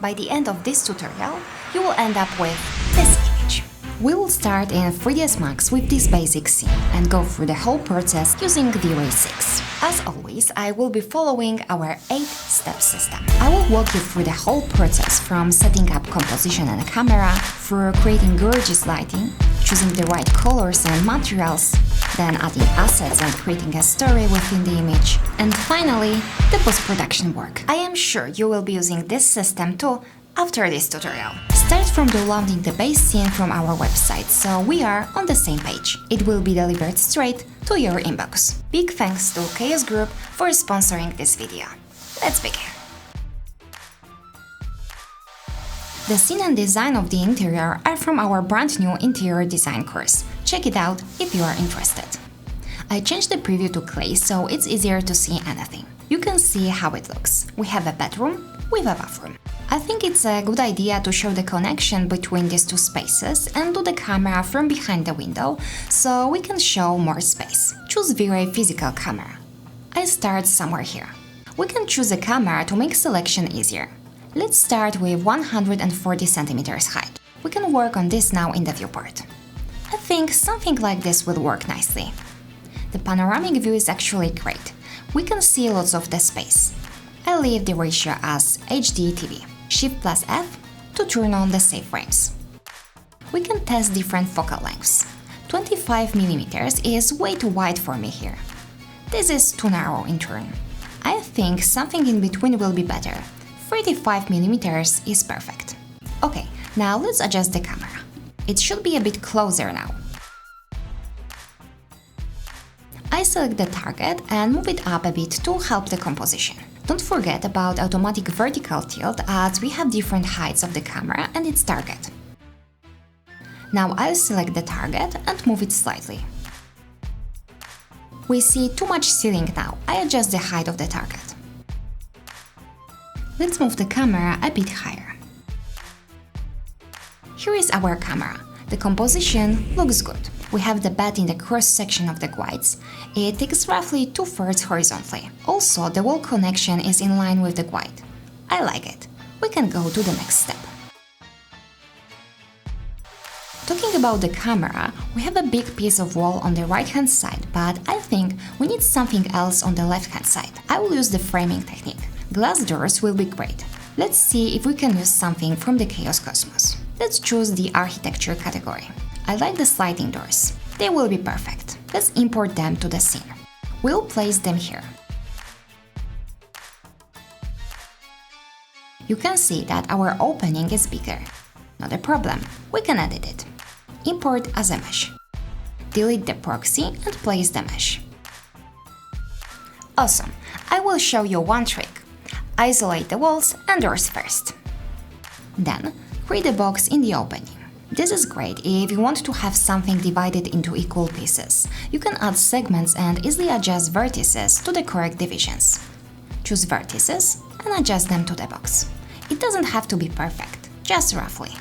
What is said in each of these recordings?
By the end of this tutorial, you will end up with this image. We will start in 3ds Max with this basic scene and go through the whole process using V-Ray 6. As always, I will be following our 8-step system. I will walk you through the whole process from setting up composition and camera, through creating gorgeous lighting, choosing the right colors and materials, then adding assets and creating a story within the image, and finally, the post-production work. I am sure you will be using this system too after this tutorial. Start from downloading the base scene from our website, so we are on the same page. It will be delivered straight to your inbox. Big thanks to Chaos Group for sponsoring this video. Let's begin. The scene and design of the interior are from our brand new interior design course. Check it out if you are interested. I changed the preview to clay so it's easier to see anything. You can see how it looks. We have a bedroom with a bathroom. I think it's a good idea to show the connection between these two spaces and do the camera from behind the window so we can show more space. Choose V-Ray physical camera. I start somewhere here. We can choose a camera to make selection easier. Let's start with 140 cm height. We can work on this now in the viewport. I think something like this will work nicely. The panoramic view is actually great. We can see lots of the space. I leave the ratio as HD TV. Shift+F to turn on the save frames. We can test different focal lengths. 25mm is way too wide for me here. This is too narrow in turn. I think something in between will be better. 35mm is perfect. Okay, now let's adjust the camera. It should be a bit closer now. I select the target and move it up a bit to help the composition. Don't forget about automatic vertical tilt as we have different heights of the camera and its target. Now I'll select the target and move it slightly. We see too much ceiling now. I adjust the height of the target. Let's move the camera a bit higher. Here is our camera. The composition looks good. We have the bed in the cross-section of the guides. It takes roughly 2/3 horizontally. Also, the wall connection is in line with the guide. I like it. We can go to the next step. Talking about the camera, we have a big piece of wall on the right-hand side, but I think we need something else on the left-hand side. I will use the framing technique. Glass doors will be great. Let's see if we can use something from the Chaos Cosmos. Let's choose the architecture category. I like the sliding doors. They will be perfect. Let's import them to the scene. We'll place them here. You can see that our opening is bigger. Not a problem. We can edit it. Import as a mesh. Delete the proxy and place the mesh. Awesome. I will show you one trick. Isolate the walls and doors first. Then, create a box in the opening. This is great if you want to have something divided into equal pieces. You can add segments and easily adjust vertices to the correct divisions. Choose vertices and adjust them to the box. It doesn't have to be perfect, just roughly.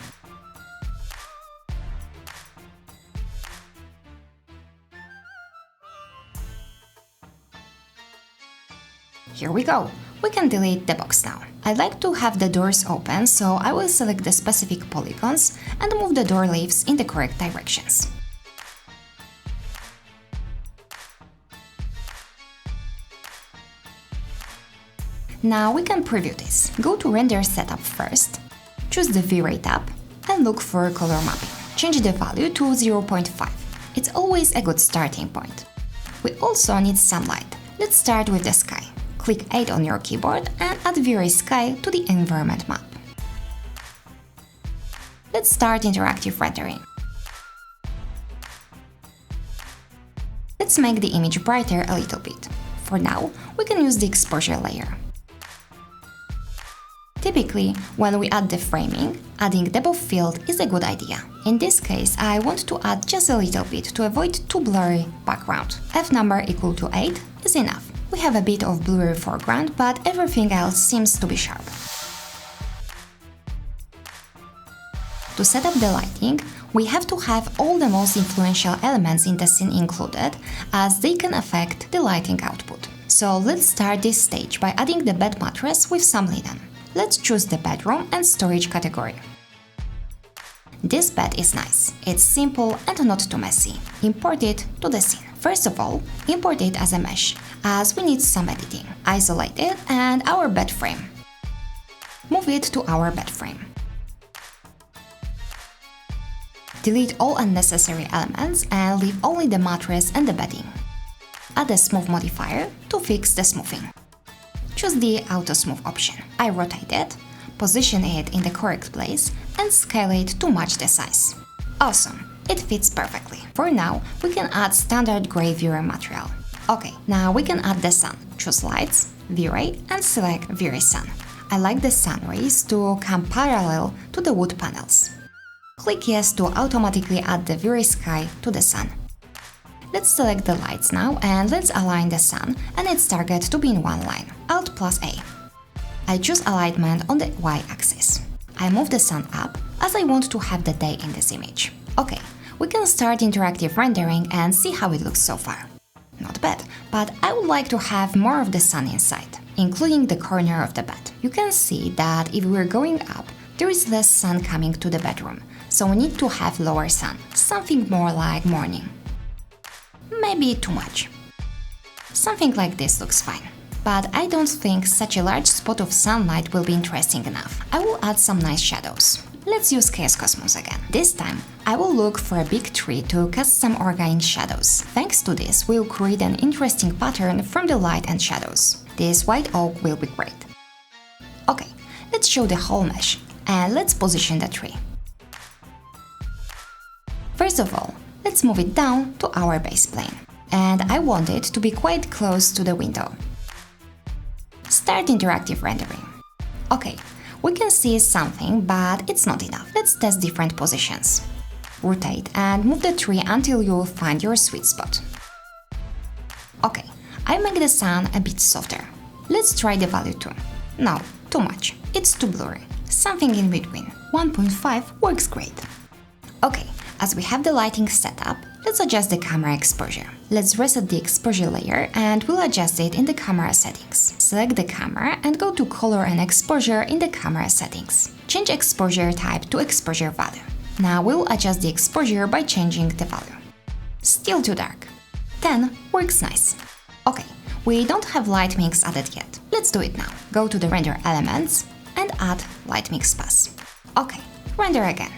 Here we go. We can delete the box now. I like to have the doors open, so I will select the specific polygons and move the door leaves in the correct directions. Now we can preview this. Go to Render Setup first, choose the V-Ray tab and look for color mapping. Change the value to 0.5. It's always a good starting point. We also need some light. Let's start with the sky. Click 8 on your keyboard and add V-Ray Sky to the environment map. Let's start interactive rendering. Let's make the image brighter a little bit. For now, we can use the exposure layer. Typically, when we add the framing, adding depth field is a good idea. In this case, I want to add just a little bit to avoid too blurry background. F number equal to 8 is enough. We have a bit of blurry foreground, but everything else seems to be sharp. To set up the lighting, we have to have all the most influential elements in the scene included, as they can affect the lighting output. So let's start this stage by adding the bed mattress with some linen. Let's choose the bedroom and storage category. This bed is nice. It's simple and not too messy. Import it to the scene. First of all, import it as a mesh, as we need some editing. Isolate it and our bed frame. Move it to our bed frame. Delete all unnecessary elements and leave only the mattress and the bedding. Add a smooth modifier to fix the smoothing. Choose the Auto Smooth option. I rotate it, position it in the correct place and scale it to match the size. Awesome! It fits perfectly. For now, we can add standard gray V-Ray material. Okay, now we can add the sun. Choose Lights, V-Ray and select V-Ray Sun. I like the sun rays to come parallel to the wood panels. Click Yes to automatically add the V-Ray sky to the sun. Let's select the lights now and let's align the sun and its target to be in one line. Alt+A. I choose alignment on the Y-axis. I move the sun up as I want to have the day in this image. Okay, we can start interactive rendering and see how it looks so far. Not bad, but I would like to have more of the sun inside, including the corner of the bed. You can see that if we're going up, there is less sun coming to the bedroom, so we need to have lower sun, something more like morning. Maybe too much. Something like this looks fine. But I don't think such a large spot of sunlight will be interesting enough. I will add some nice shadows. Let's use Chaos Cosmos again. This time, I will look for a big tree to cast some organic shadows. Thanks to this, we'll create an interesting pattern from the light and shadows. This white oak will be great. Okay, let's show the whole mesh, and let's position the tree. First of all, let's move it down to our base plane. And I want it to be quite close to the window. Start interactive rendering. Okay, we can see something, but it's not enough. Let's test different positions. Rotate and move the tree until you will find your sweet spot. Okay, I make the sun a bit softer. Let's try the value too. No, too much. It's too blurry. Something in between. 1.5 works great. Okay, as we have the lighting set up, let's adjust the camera exposure. Let's reset the exposure layer and we'll adjust it in the camera settings. Select the camera and go to color and exposure in the camera settings. Change exposure type to exposure value. Now we'll adjust the exposure by changing the value. Still too dark. 10 works nice. Okay, we don't have light mix added yet. Let's do it now. Go to the render elements and add light mix pass. Okay, render again.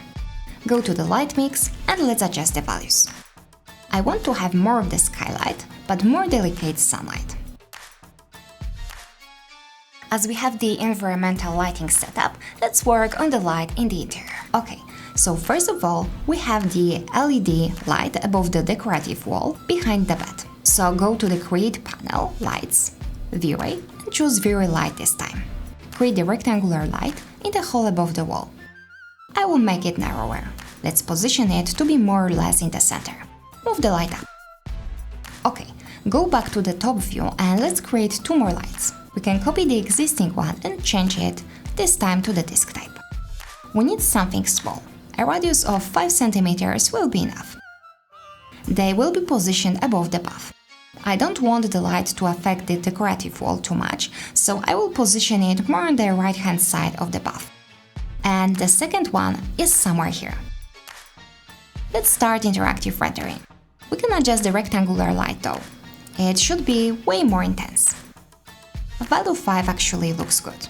Go to the light mix and let's adjust the values. I want to have more of the skylight, but more delicate sunlight. As we have the environmental lighting set up, let's work on the light in the interior. Okay, so first of all, we have the LED light above the decorative wall behind the bed. So go to the Create panel, Lights, V-Ray, and choose V-Ray Light this time. Create the rectangular light in the hole above the wall. I will make it narrower. Let's position it to be more or less in the center. Move the light up. Okay, go back to the top view and let's create two more lights. We can copy the existing one and change it, this time to the disk type. We need something small. A radius of 5 cm will be enough. They will be positioned above the bath. I don't want the light to affect the decorative wall too much, so I will position it more on the right-hand side of the bath. And the second one is somewhere here. Let's start interactive rendering. We can adjust the rectangular light though. It should be way more intense. Value 5 actually looks good.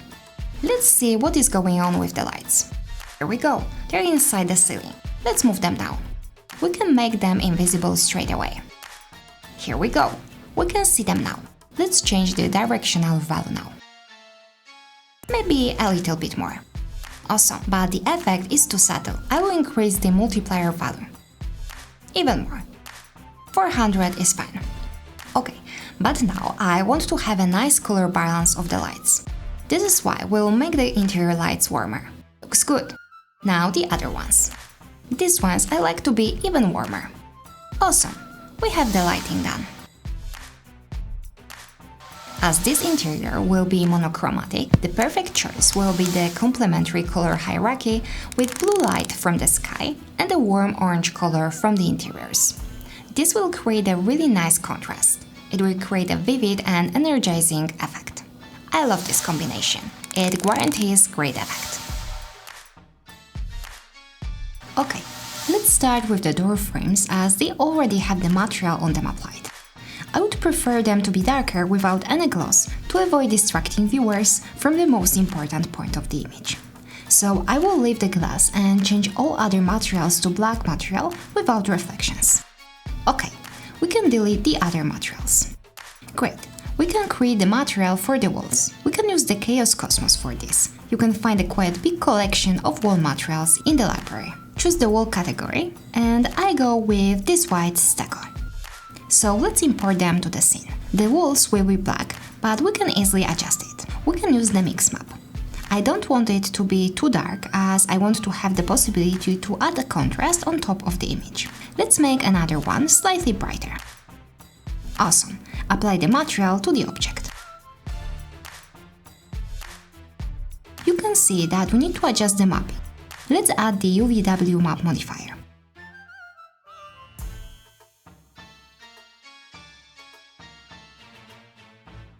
Let's see what is going on with the lights. Here we go, they're inside the ceiling. Let's move them down. We can make them invisible straight away. Here we go, we can see them now. Let's change the directional value now. Maybe a little bit more. Awesome, but the effect is too subtle. I will increase the multiplier value. Even more. 400 is fine. Okay, but now I want to have a nice color balance of the lights. This is why we'll make the interior lights warmer. Looks good. Now the other ones. These ones I like to be even warmer. Awesome, we have the lighting done. As this interior will be monochromatic, the perfect choice will be the complementary color hierarchy with blue light from the sky and a warm orange color from the interiors. This will create a really nice contrast. It will create a vivid and energizing effect. I love this combination. It guarantees great effect. Okay, let's start with the door frames as they already have the material on them applied. I would prefer them to be darker without any gloss to avoid distracting viewers from the most important point of the image. So I will leave the glass and change all other materials to black material without reflections. Okay, we can delete the other materials. Great, we can create the material for the walls. We can use the Chaos Cosmos for this. You can find a quite big collection of wall materials in the library. Choose the wall category, and I go with this white stucco. So let's import them to the scene. The walls will be black, but we can easily adjust it. We can use the mix map. I don't want it to be too dark as I want to have the possibility to add a contrast on top of the image. Let's make another one slightly brighter. Awesome. Apply the material to the object. You can see that we need to adjust the mapping. Let's add the UVW map modifier.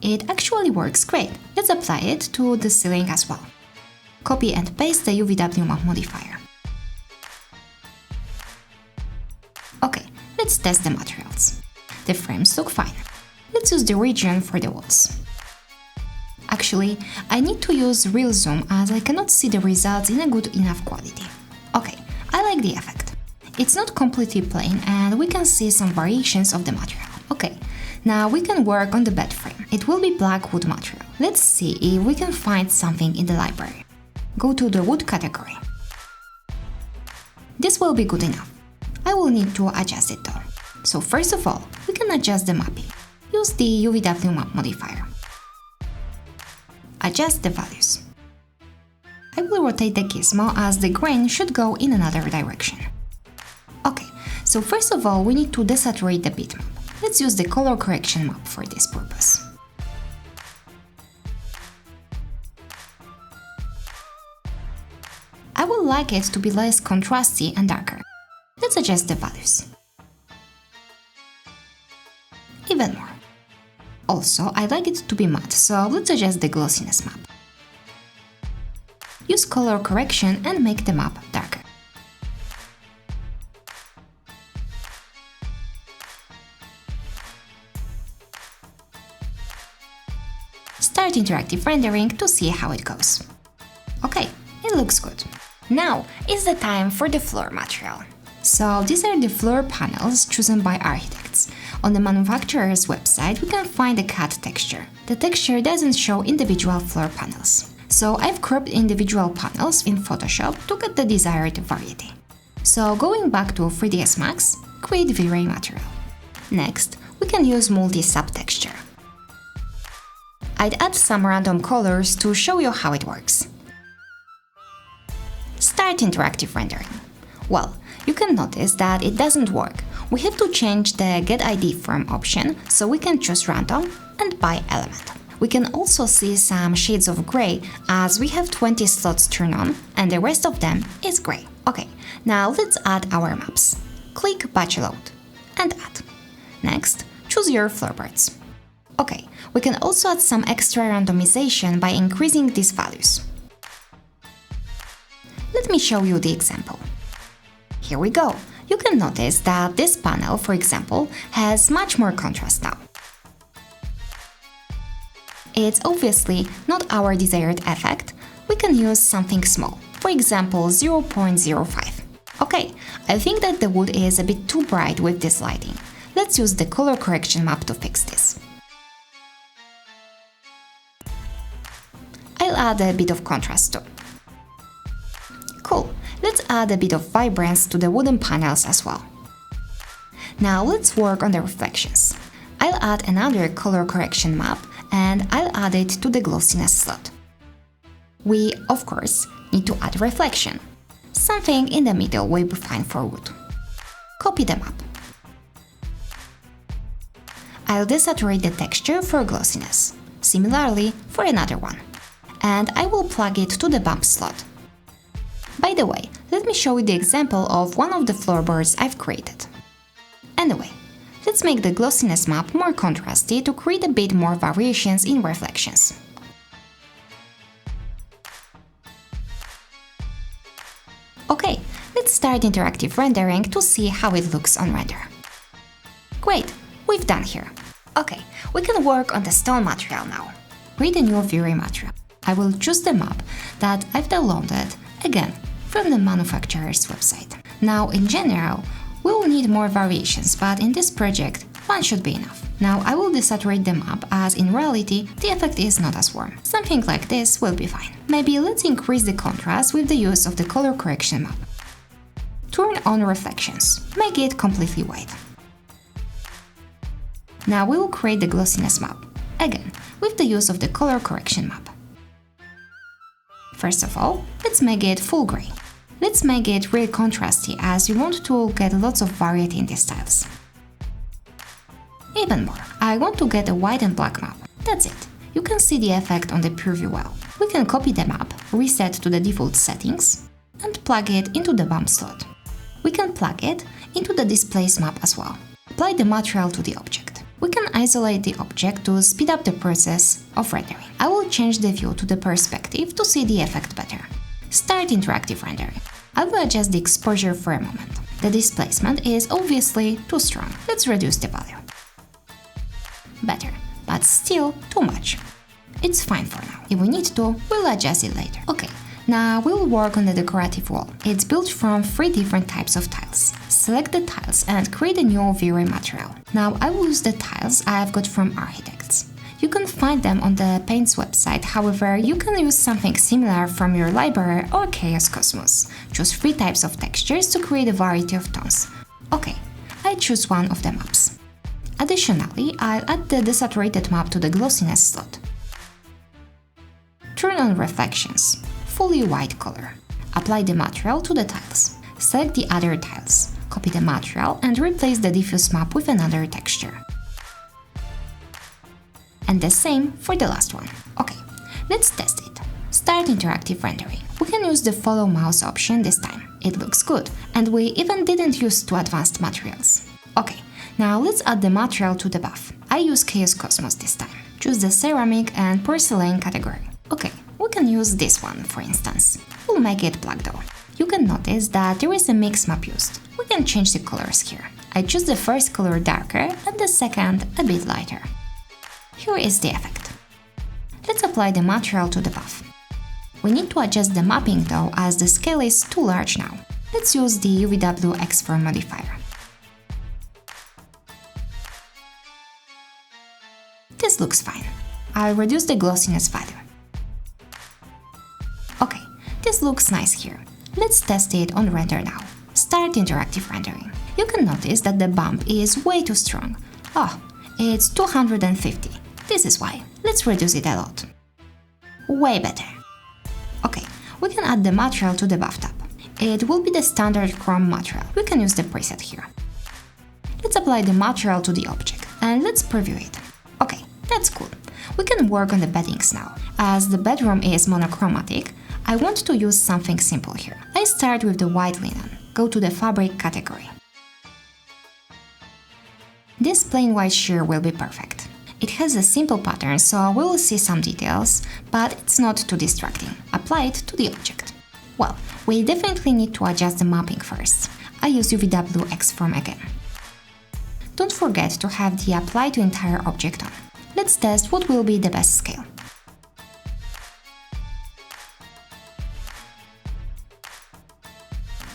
It actually works great. Let's apply it to the ceiling as well. Copy and paste the UVW map modifier. Okay, let's test the materials. The frames look fine. Let's use the region for the walls. Actually, I need to use real zoom as I cannot see the results in a good enough quality. Okay, I like the effect. It's not completely plain and we can see some variations of the material. Okay, now we can work on the bed frame. It will be black wood material. Let's see if we can find something in the library. Go to the wood category. This will be good enough. I will need to adjust it though. So first of all, we can adjust the mapping. Use the UVW map modifier. Adjust the values. I will rotate the gizmo as the grain should go in another direction. Okay, so first of all we need to desaturate the bitmap. Let's use the color correction map for this purpose. I would like it to be less contrasty and darker. Let's adjust the values. Even more. Also, I like it to be matte, so let's adjust the glossiness map. Use color correction and make the map darker. Start interactive rendering to see how it goes. Okay, it looks good. Now is the time for the floor material. So these are the floor panels chosen by architects. On the manufacturer's website, we can find the cut texture. The texture doesn't show individual floor panels. So I've cropped individual panels in Photoshop to get the desired variety. So going back to 3ds Max, create V-Ray material. Next, we can use multi-subtexture. I'd add some random colors to show you how it works. Start interactive rendering. Well, you can notice that it doesn't work. We have to change the Get ID From option so we can choose random and by element. We can also see some shades of gray as we have 20 slots turned on and the rest of them is gray. Okay, now let's add our maps. Click Batch Load and add. Next, choose your floorboards. Okay, we can also add some extra randomization by increasing these values. Let me show you the example. Here we go. You can notice that this panel, for example, has much more contrast now. It's obviously not our desired effect. We can use something small, for example 0.05. Okay, I think that the wood is a bit too bright with this lighting. Let's use the color correction map to fix this. I'll add a bit of contrast too. Cool, let's add a bit of vibrance to the wooden panels as well. Now let's work on the reflections. I'll add another color correction map and I'll add it to the glossiness slot. We, of course, need to add reflection. Something in the middle will be fine for wood. Copy the map. I'll desaturate the texture for glossiness. Similarly for another one. And I will plug it to the bump slot. By the way, let me show you the example of one of the floorboards I've created. Anyway, let's make the glossiness map more contrasty to create a bit more variations in reflections. Okay, let's start interactive rendering to see how it looks on render. Great, we've done here. Okay, we can work on the stone material now. Create a new V-Ray material. I will choose the map that I've downloaded, again, from the manufacturer's website. Now, in general, we will need more variations, but in this project, one should be enough. Now I will desaturate the map, as in reality, the effect is not as warm. Something like this will be fine. Maybe let's increase the contrast with the use of the color correction map. Turn on reflections. Make it completely white. Now we will create the glossiness map, again, with the use of the color correction map. First of all, let's make it full gray. Let's make it really contrasty, as we want to get lots of variety in these styles. Even more, I want to get a white and black map. That's it. You can see the effect on the preview well. We can copy the map, reset to the default settings, and plug it into the bump slot. We can plug it into the displace map as well. Apply the material to the object. We can isolate the object to speed up the process of rendering. I will change the view to the perspective to see the effect better. Start interactive rendering. I will adjust the exposure for a moment. The displacement is obviously too strong. Let's reduce the value. Better, but still too much. It's fine for now. If we need to, we'll adjust it later. Okay, now we'll work on the decorative wall. It's built from 3 different types of tiles. Select the tiles and create a new V-Ray material. Now I will use the tiles I've got from Architects. You can find them on the Paint's website, however, you can use something similar from your library or Chaos Cosmos. Choose 3 types of textures to create a variety of tones. Okay, I choose one of the maps. Additionally, I'll add the desaturated map to the glossiness slot. Turn on reflections, fully white color. Apply the material to the tiles. Select the other tiles, copy the material and replace the diffuse map with another texture. And the same for the last one. Okay, let's test it. Start interactive rendering. We can use the follow mouse option this time. It looks good, and we even didn't use 2 advanced materials. Okay. Now let's add the material to the buff. I use Chaos Cosmos this time. Choose the ceramic and porcelain category. Okay, we can use this one, for instance. We'll make it black though. You can notice that there is a mix map used. We can change the colors here. I choose the first color darker and the second a bit lighter. Here is the effect. Let's apply the material to the buff. We need to adjust the mapping though, as the scale is too large now. Let's use the UVW X4 modifier. This looks fine. I'll reduce the glossiness value. Okay, this looks nice here. Let's test it on render now. Start interactive rendering. You can notice that the bump is way too strong. Oh, it's 250. This is why. Let's reduce it a lot. Way better. Okay, we can add the material to the buff tab. It will be the standard chrome material. We can use the preset here. Let's apply the material to the object and let's preview it. Okay, that's cool. We can work on the beddings now. As the bedroom is monochromatic, I want to use something simple here. I start with the white linen. Go to the fabric category. This plain white sheer will be perfect. It has a simple pattern, so we will see some details, but it's not too distracting. Apply it to the object. Well, we definitely need to adjust the mapping first. I use UVW X-Form again. Don't forget to have the Apply to Entire Object on. Let's test what will be the best scale.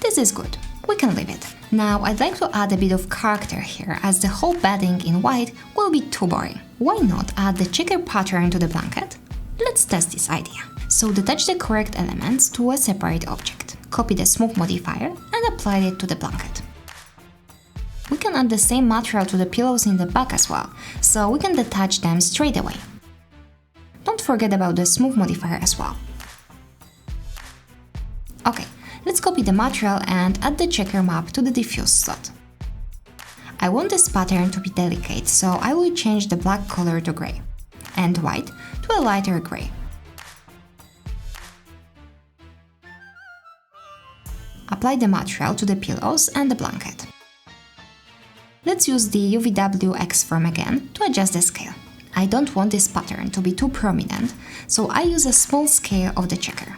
This is good. We can leave it. Now I'd like to add a bit of character here, as the whole bedding in white will be too boring. Why not add the checker pattern to the blanket? Let's test this idea. So detach the correct elements to a separate object. Copy the smooth modifier and apply it to the blanket. We can add the same material to the pillows in the back as well, so we can detach them straight away. Don't forget about the smooth modifier as well. Okay, let's copy the material and add the checker map to the diffuse slot. I want this pattern to be delicate, so I will change the black color to gray and white to a lighter gray. Apply the material to the pillows and the blanket. Let's use the UVW X-Form again to adjust the scale. I don't want this pattern to be too prominent, so I use a small scale of the checker.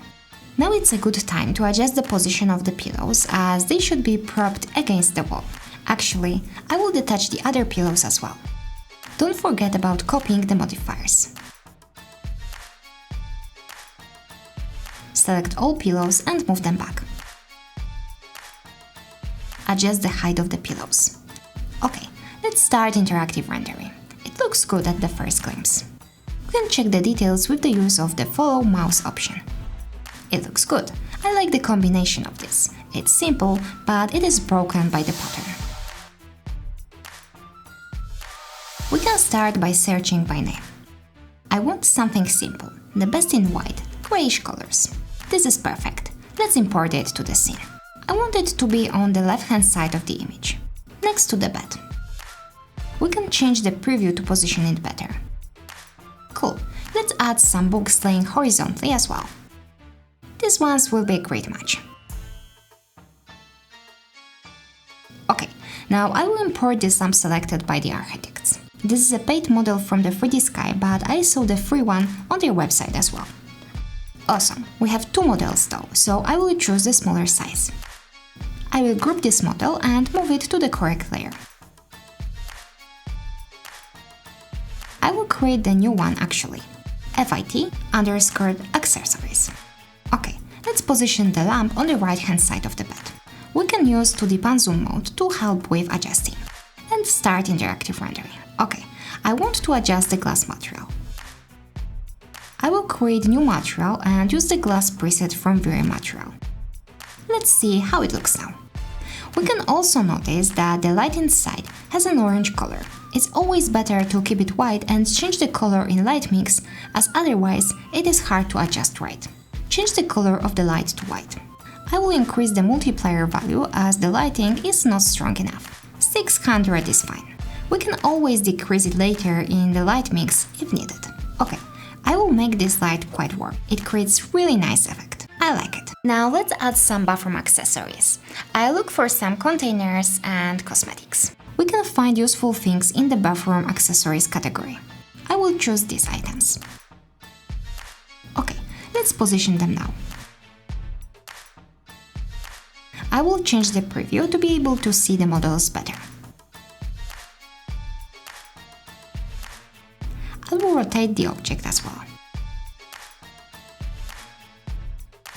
Now it's a good time to adjust the position of the pillows as they should be propped against the wall. Actually, I will detach the other pillows as well. Don't forget about copying the modifiers. Select all pillows and move them back. Adjust the height of the pillows. Okay, let's start interactive rendering. It looks good at the first glimpse. We can check the details with the use of the follow mouse option. It looks good. I like the combination of this. It's simple, but it is broken by the pattern. We can start by searching by name. I want something simple, the best in white, grayish colors. This is perfect. Let's import it to the scene. I want it to be on the left-hand side of the image, next to the bed. We can change the preview to position it better. Cool. Let's add some books laying horizontally as well. These ones will be a great match. Okay, now I will import this lamp selected by the architects. This is a paid model from the 3D Sky, but I saw the free one on their website as well. Awesome, we have two models though, so I will choose the smaller size. I will group this model and move it to the correct layer. I will create the new one actually. FIT_accessories. Okay, let's position the lamp on the right-hand side of the bed. We can use 2D pan zoom mode to help with adjusting. And start interactive rendering. Okay, I want to adjust the glass material. I will create new material and use the glass preset from Vary Material. Let's see how it looks now. We can also notice that the light inside has an orange color. It's always better to keep it white and change the color in light mix, as otherwise it is hard to adjust right. Change the color of the light to white. I will increase the multiplier value as the lighting is not strong enough. 600 is fine. We can always decrease it later in the light mix if needed. Okay, I will make this light quite warm. It creates really nice effect. I like it. Now let's add some bathroom accessories. I look for some containers and cosmetics. We can find useful things in the bathroom accessories category. I will choose these items. Okay, let's position them now. I will change the preview to be able to see the models better. I will rotate the object as well.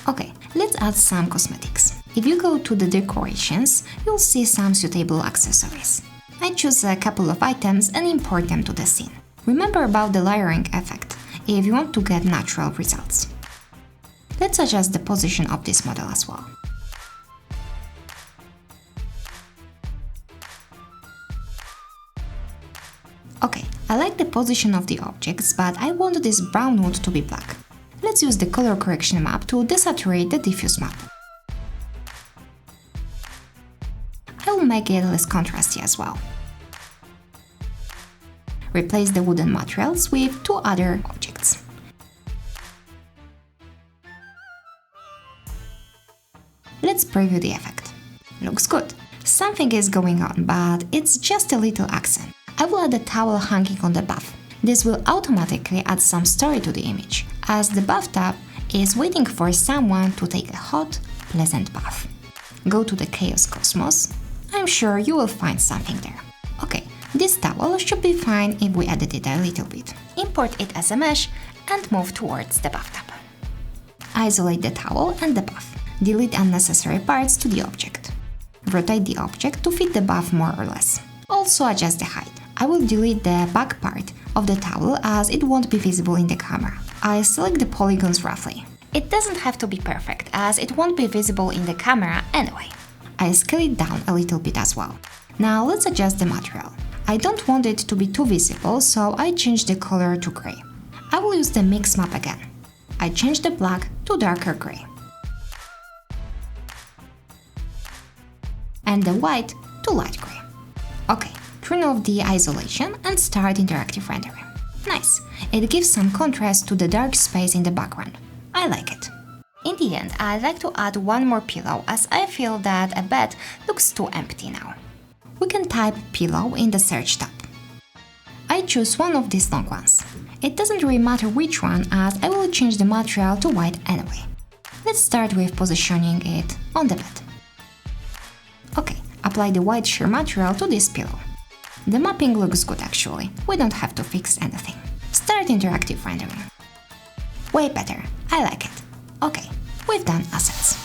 Okay, let's add some cosmetics. If you go to the decorations, you'll see some suitable accessories. I choose a couple of items and import them to the scene. Remember about the layering effect, if you want to get natural results. Let's adjust the position of this model as well. Okay, I like the position of the objects, but I want this brown wood to be black. Let's use the color correction map to desaturate the diffuse map. I will make it less contrasty as well. Replace the wooden materials with two other objects. Let's preview the effect. Looks good. Something is going on, but it's just a little accent. I will add a towel hanging on the bath. This will automatically add some story to the image, as the bathtub is waiting for someone to take a hot, pleasant bath. Go to the Chaos Cosmos. I'm sure you will find something there. Okay, this towel should be fine if we edit it a little bit. Import it as a mesh and move towards the bathtub. Isolate the towel and the bath. Delete unnecessary parts to the object. Rotate the object to fit the bath more or less. Also adjust the height. I will delete the back part of the towel as it won't be visible in the camera. I select the polygons roughly. It doesn't have to be perfect as it won't be visible in the camera anyway. I scale it down a little bit as well. Now let's adjust the material. I don't want it to be too visible, so I change the color to gray. I will use the mix map again. I change the black to darker gray. And the white to light gray. Okay, turn off the isolation and start interactive rendering. Nice, it gives some contrast to the dark space in the background. I like it. In the end, I'd like to add one more pillow as I feel that a bed looks too empty now. We can type pillow in the search tab. I choose one of these long ones. It doesn't really matter which one as I will change the material to white anyway. Let's start with positioning it on the bed. Okay, apply the white sheer material to this pillow. The mapping looks good actually, we don't have to fix anything. Start interactive rendering. Way better, I like it. Okay, we've done assets.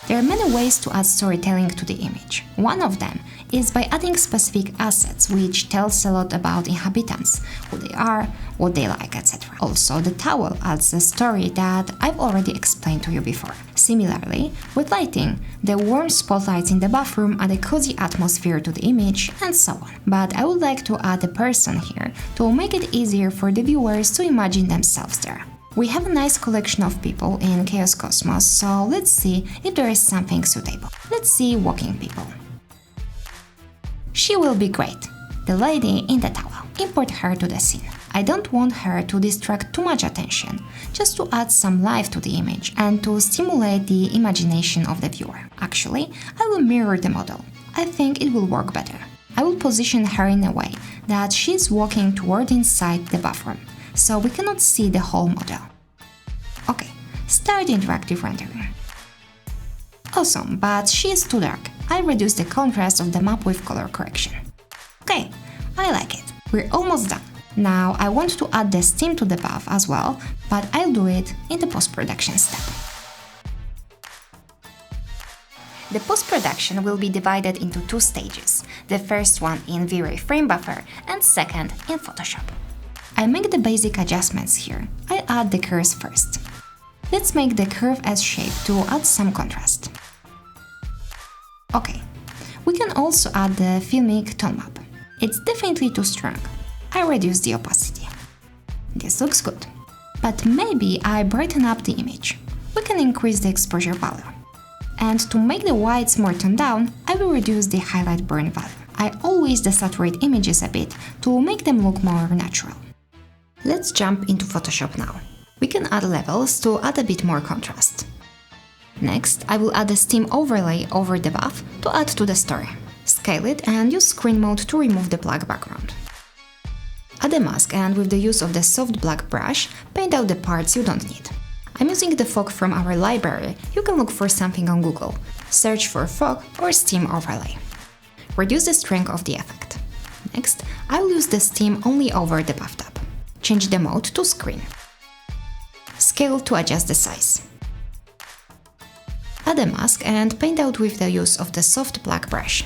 There are many ways to add storytelling to the image. One of them is by adding specific assets which tells a lot about inhabitants, who they are, what they like, etc. Also, the towel adds a story that I've already explained to you before. Similarly, with lighting, the warm spotlights in the bathroom add a cozy atmosphere to the image, and so on. But I would like to add a person here to make it easier for the viewers to imagine themselves there. We have a nice collection of people in Chaos Cosmos, so let's see if there is something suitable. Let's see walking people. She will be great, the lady in the towel. Import her to the scene. I don't want her to distract too much attention, just to add some life to the image and to stimulate the imagination of the viewer. Actually, I will mirror the model. I think it will work better. I will position her in a way that she's walking toward inside the bathroom, so we cannot see the whole model. Okay, start interactive rendering. Awesome, but she is too dark. I reduced the contrast of the map with color correction. Okay, I like it. We're almost done. Now I want to add the steam to the bath as well, but I'll do it in the post-production step. The post-production will be divided into two stages. The first one in V-Ray Frame Buffer and second in Photoshop. I make the basic adjustments here. I add the curves first. Let's make the curve as shape to add some contrast. Okay, we can also add the filmic tone map. It's definitely too strong. I reduce the opacity. This looks good. But maybe I brighten up the image. We can increase the exposure value. And to make the whites more toned down, I will reduce the highlight burn value. I always desaturate images a bit to make them look more natural. Let's jump into Photoshop now. We can add levels to add a bit more contrast. Next, I will add a steam overlay over the bath to add to the story. Scale it and use screen mode to remove the black background. Add a mask and with the use of the soft black brush, paint out the parts you don't need. I'm using the fog from our library. You can look for something on Google. Search for fog or steam overlay. Reduce the strength of the effect. Next, I will use the steam only over the bathtub. Change the mode to screen. Scale to adjust the size. Add a mask and paint out with the use of the soft black brush.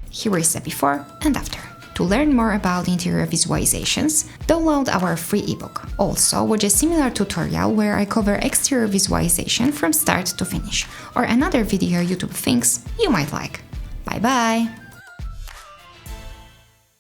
Here is a before and after. To learn more about interior visualizations, download our free ebook. Also, watch a similar tutorial where I cover exterior visualization from start to finish, or another video YouTube thinks you might like. Bye bye!